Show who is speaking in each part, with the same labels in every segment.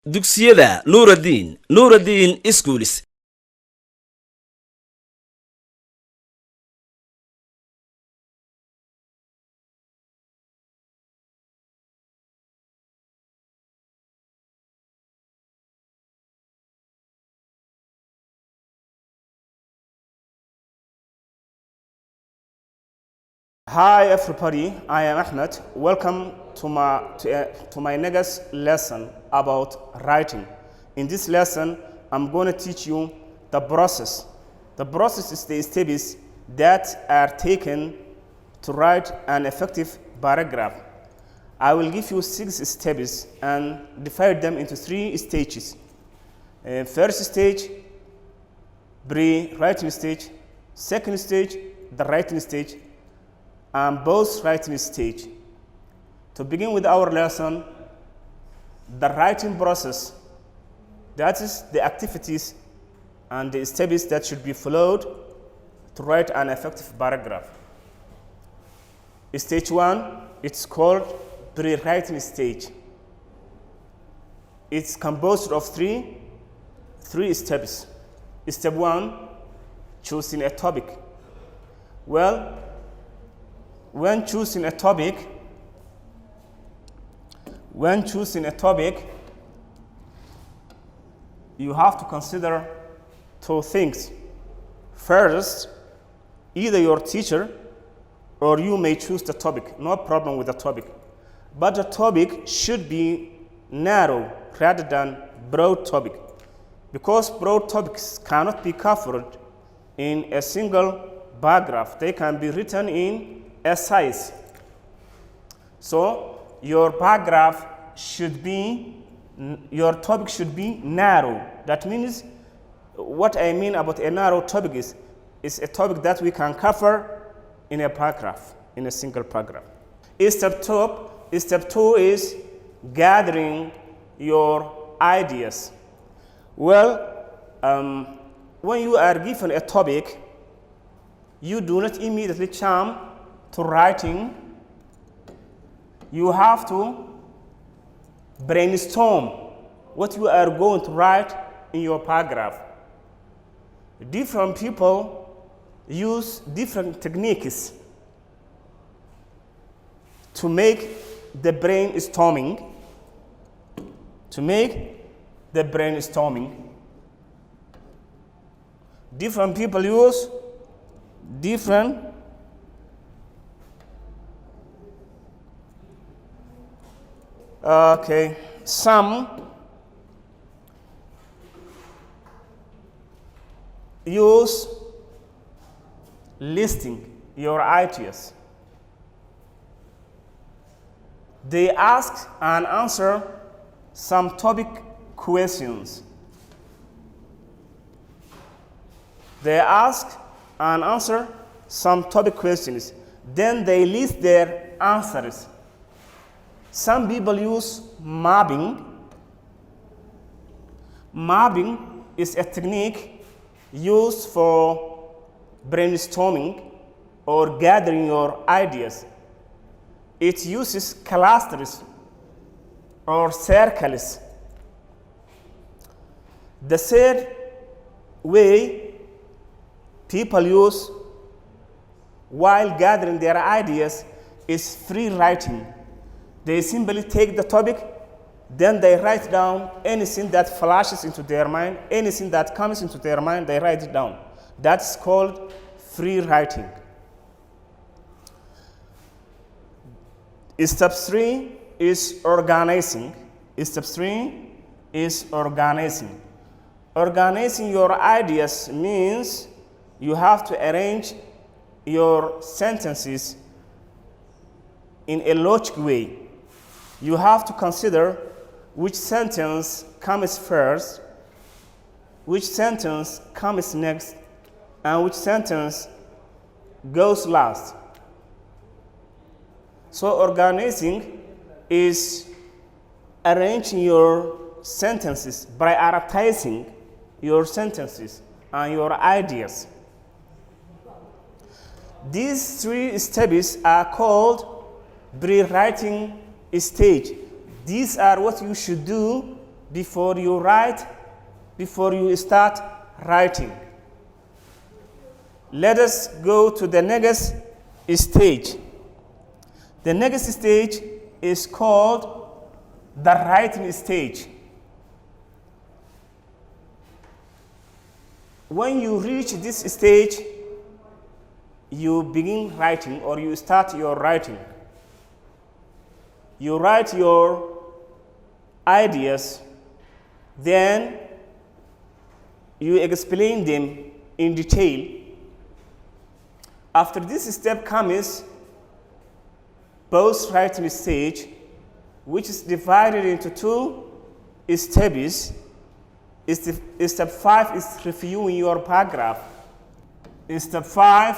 Speaker 1: dugsiyada nuuraddiin schools.
Speaker 2: Hi everybody, I am Ahmed. Welcome to my next lesson about writing. In this lesson, I'm going to teach you the process. The process is the steps that are taken to write an effective paragraph. I will give you 6 steps and divide them into 3 stages. First stage, pre-writing stage. Second stage, the writing stage. And both writing stage. To begin with our lesson, the writing process, that is the activities and the steps that should be followed to write an effective paragraph. Stage 1, it's called pre-writing stage. It's composed of three steps. Step 1, choosing a topic. Well, when choosing a topic, you have to consider 2 things. First, either your teacher or you may choose the topic. No problem with the topic. But the topic should be narrow rather than broad topic, because broad topics cannot be covered in a single paragraph. They can be written in essays. So your paragraph should be, your topic should be narrow. That means, what I mean about a narrow topic is a topic that we can cover in a paragraph, in a single paragraph. Step 2 is gathering your ideas. Well, when you are given a topic, you do not immediately jump to writing. You have to brainstorm what you are going to write in your paragraph. Different people use different techniques to make the brainstorming. Different people use different some use listing your ideas. They ask and answer some topic questions. Then they list their answers. Some people use mapping. Mapping is a technique used for brainstorming or gathering your ideas. It uses clusters or circles. The third way people use while gathering their ideas is free writing. They simply take the topic, then they write down anything that flashes into their mind, anything that comes into their mind, they write it down. That's called free writing. Step 3 is organizing. Organizing your ideas means you have to arrange your sentences in a logical way. You have to consider which sentence comes first, which sentence comes next, and which sentence goes last. So organizing is arranging your sentences, prioritizing your sentences and your ideas. These 3 steps are called pre-writing stage. These are what you should do before you start writing. Let us go to the next stage. The next stage is called the writing stage. When you reach this stage, you begin writing, or you start your writing. You write your ideas, then you explain them in detail. After this step comes post-writing stage, which is divided into two steps. Step 5 is reviewing your paragraph. Step 5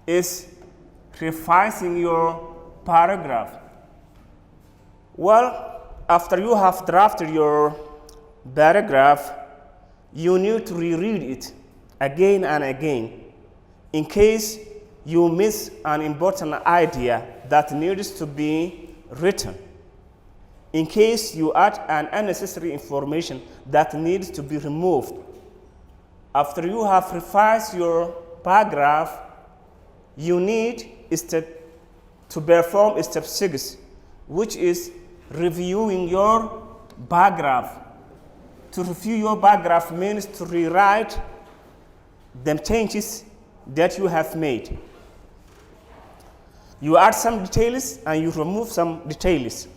Speaker 2: is revising your paragraph. Well, after you have drafted your paragraph, you need to reread it again and again in case you miss an important idea that needs to be written, in case you add an unnecessary information that needs to be removed. After you have revised your paragraph, you need to perform step 6, which is reviewing your paragraph. To review your paragraph means to rewrite the changes that you have made. You add some details and you remove some details.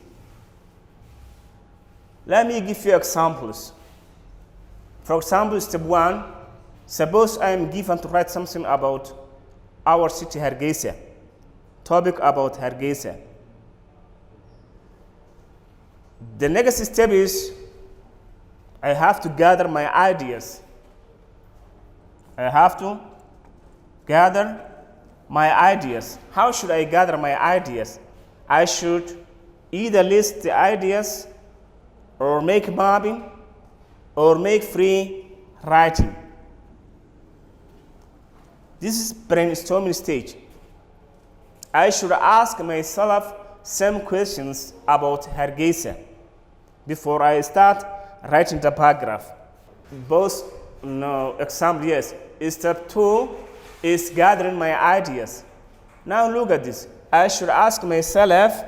Speaker 2: Let me give you examples. For example, step 1, suppose I am given to write something about our city, Hargeisa, topic about Hargeisa. The next step is I have to gather my ideas. I have to gather my ideas. How should I gather my ideas? I should either list the ideas, or make mapping, or make free writing. This is brainstorming stage. I should ask myself some questions about Hargeisa before I start writing the paragraph. Example, yes. Step 2 is gathering my ideas. Now look at this. I should ask myself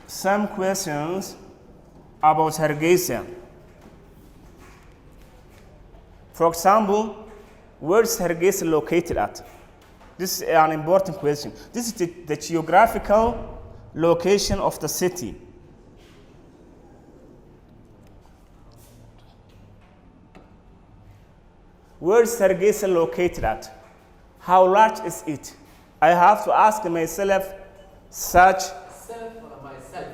Speaker 2: some questions about Hargeisa. For example, where is Hargeisa located at? This is an important question. This is the geographical location of the city. Where is Hargeisa located at? How large is it? I have to ask myself such.
Speaker 3: Self or myself?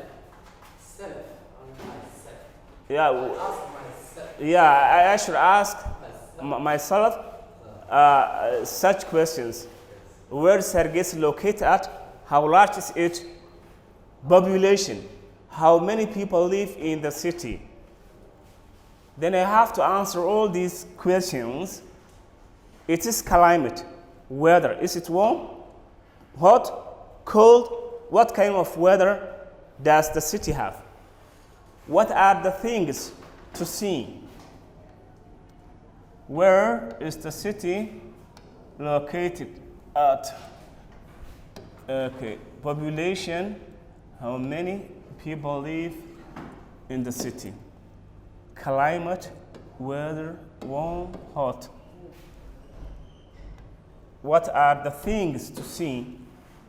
Speaker 3: Self or myself?
Speaker 2: Yeah.
Speaker 3: I ask myself.
Speaker 2: Yeah, I should ask myself such questions. Where is Hargeisa located at? How large is it? Population. How many people live in the city? Then I have to answer all these questions. It is climate, weather. Is it warm, hot, cold? What kind of weather does the city have? What are the things to see? Where is the city located at? Okay, population, how many people live in the city? Climate, weather, warm, hot. What are the things to see?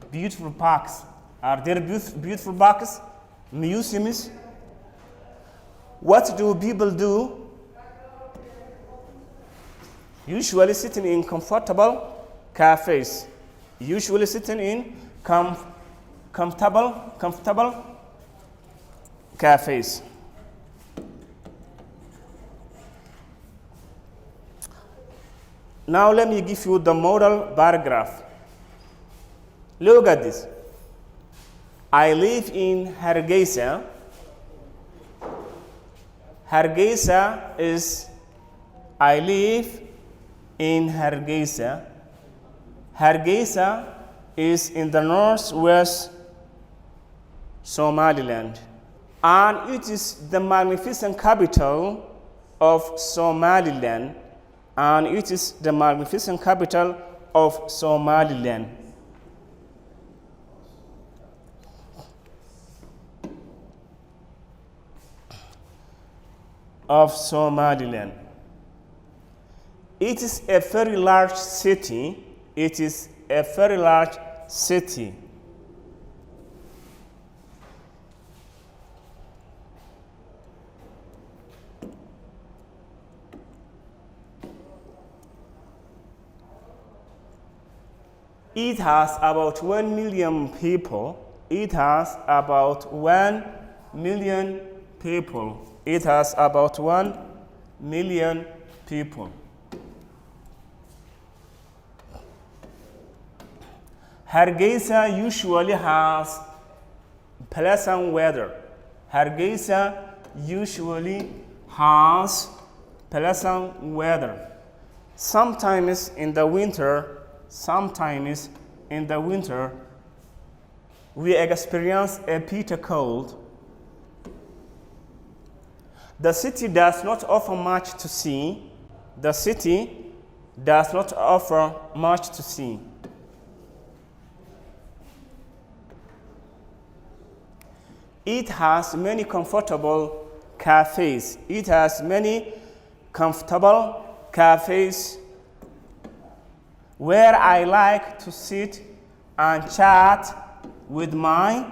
Speaker 2: Beautiful parks. Are there beautiful parks? Museums? What do people do? Usually sitting in comfortable cafes. Usually sitting in comfortable cafes. Now let me give you the model paragraph. Look at this. I live in Hargeisa. Hargeisa is, I live in Hargeisa. Hargeisa is in the northwest Somaliland. and it is the magnificent capital of Somaliland, and it is the magnificent capital of Somaliland. Of Somaliland. It is a very large city. It is a very large city. It has about 1 million people. It has about 1 million people. It has about 1 million people. Hargeisa usually has pleasant weather. Hargeisa usually has pleasant weather. Sometimes in the winter, we experience a bitter cold. The city does not offer much to see. The city does not offer much to see. It has many comfortable cafes. It has many comfortable cafes where I like to sit and chat with my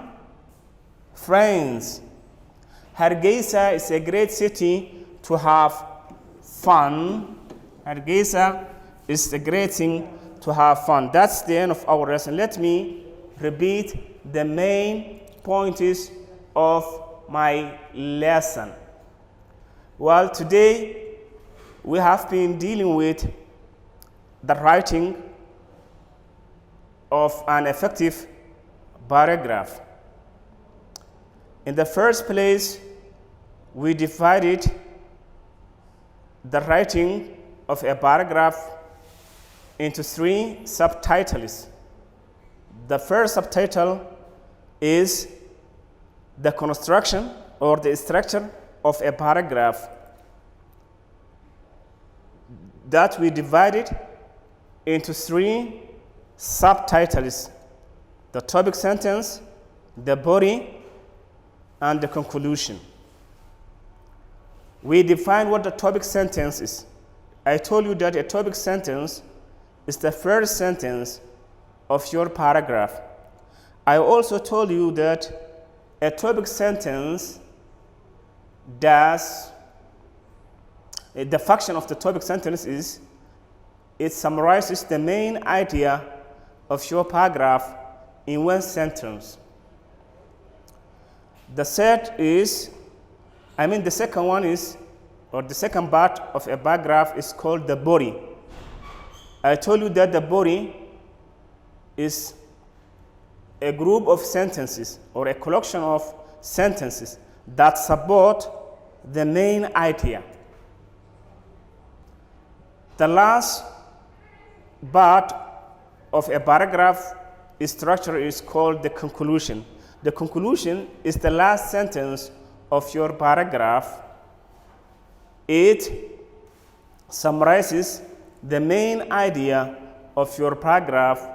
Speaker 2: friends. Hargeisa is a great city to have fun. Hargeisa is a great thing to have fun. That's the end of our lesson. Let me repeat the main points of my lesson. Well, today we have been dealing with the writing of an effective paragraph. In the first place, we divided the writing of a paragraph into 3 subtitles. The first subtitle is the construction or the structure of a paragraph, that we divided into 3 subtitles: the topic sentence, the body, and the conclusion. We define what the topic sentence is. I told you that a topic sentence is the first sentence of your paragraph. I also told you that a topic sentence the function of the topic sentence is it summarizes the main idea of your paragraph in one sentence. The second one is, or the second part of a paragraph is called the body. I told you that the body is a group of sentences or a collection of sentences that support the main idea. The last part of a paragraph structure is called the conclusion. The conclusion is the last sentence of your paragraph. It summarizes the main idea of your paragraph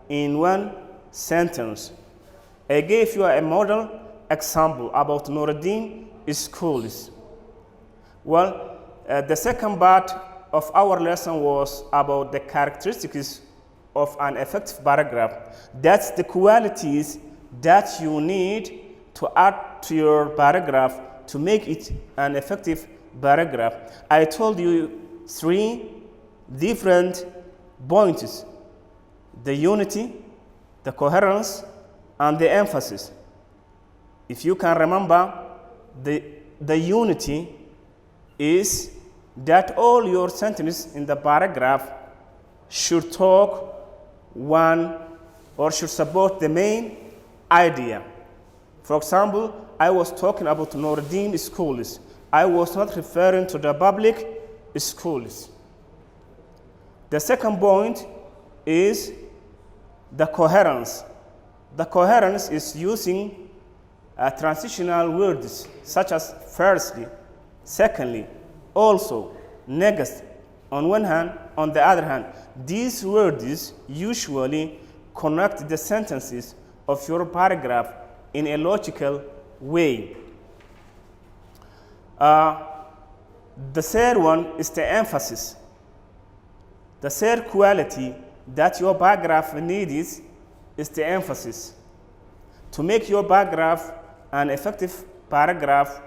Speaker 2: in one sentence. I gave you a model example about Nuruddin schools. Well, the second part of our lesson was about the characteristics of an effective paragraph. That's the qualities that you need to add to your paragraph to make it an effective paragraph. I told you 3 different points: the unity, the coherence, and the emphasis. If you can remember, the unity is that all your sentences in the paragraph should talk one or should support the main idea. For example, I was talking about Nuruddin schools. I was not referring to the public schools. The second point is the coherence. The coherence is using transitional words such as firstly, secondly, also, next, on one hand, on the other hand. These words usually connect the sentences of your paragraph in a logical way. The third one is the emphasis. The third quality that your paragraph needs is the emphasis. To make your paragraph an effective paragraph,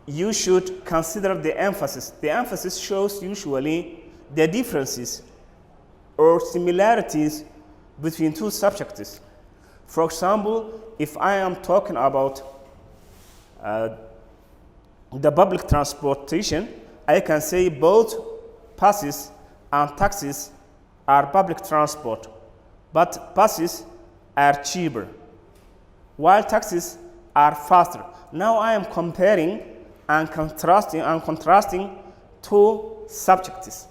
Speaker 2: you should consider the emphasis. The emphasis shows usually the differences or similarities between two subjects. For example, if I am talking about the public transportation, I can say both buses and taxis are public transport, but buses are cheaper, while taxis are faster. Now I am comparing and contrasting two subjects.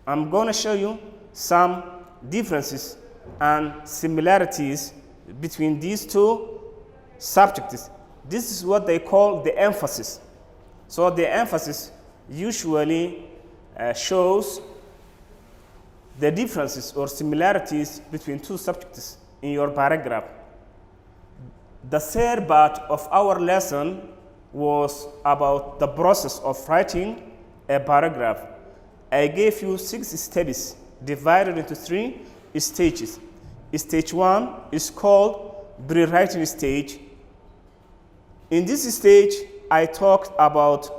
Speaker 2: I'm going to show you some differences and similarities between these two subjects. This is what they call the emphasis. So the emphasis usually shows the differences or similarities between two subjects in your paragraph. The third part of our lesson was about the process of writing a paragraph. I gave you 6 steps divided into 3 stages. Stage 1 is called pre-writing stage. In this stage, I talked about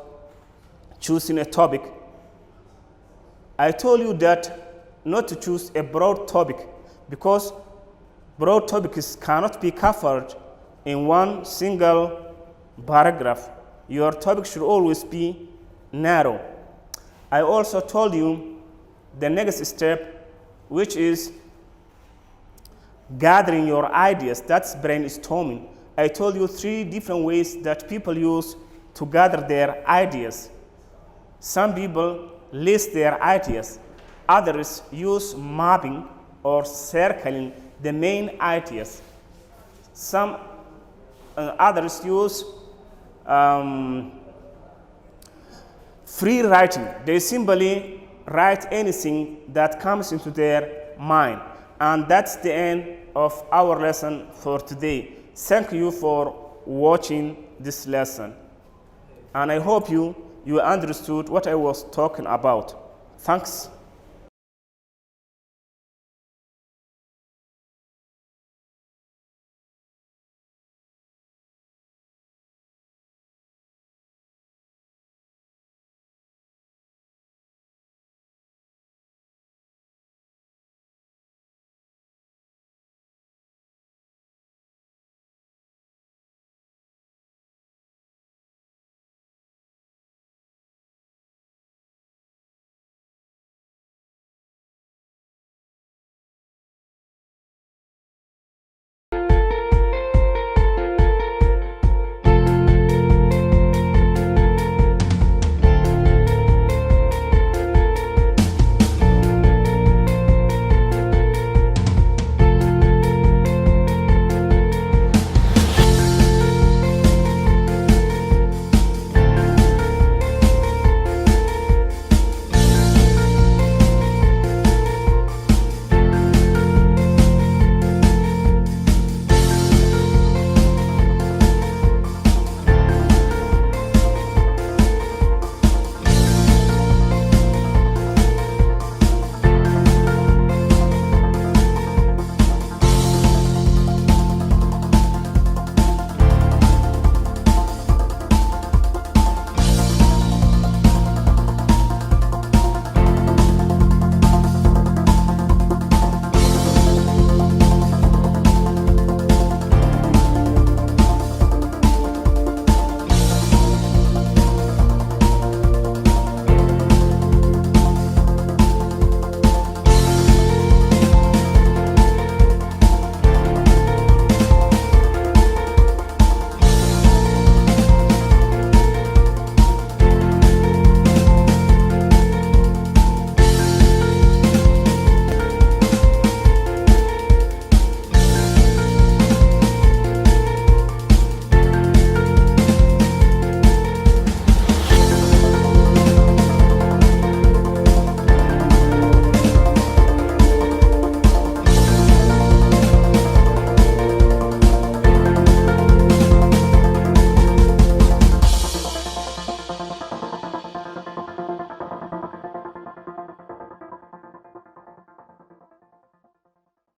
Speaker 2: choosing a topic. I told you that not to choose a broad topic because broad topics cannot be covered in one single paragraph. Your topic should always be narrow. I also told you the next step, which is gathering your ideas. That's brainstorming. I told you 3 different ways that people use to gather their ideas. Some people list their ideas. Others use mapping or circling the main ideas. Some others use free writing. They simply write anything that comes into their mind. And that's the end of our lesson for today. Thank you for watching this lesson. And I hope you understood what I was talking about. Thanks.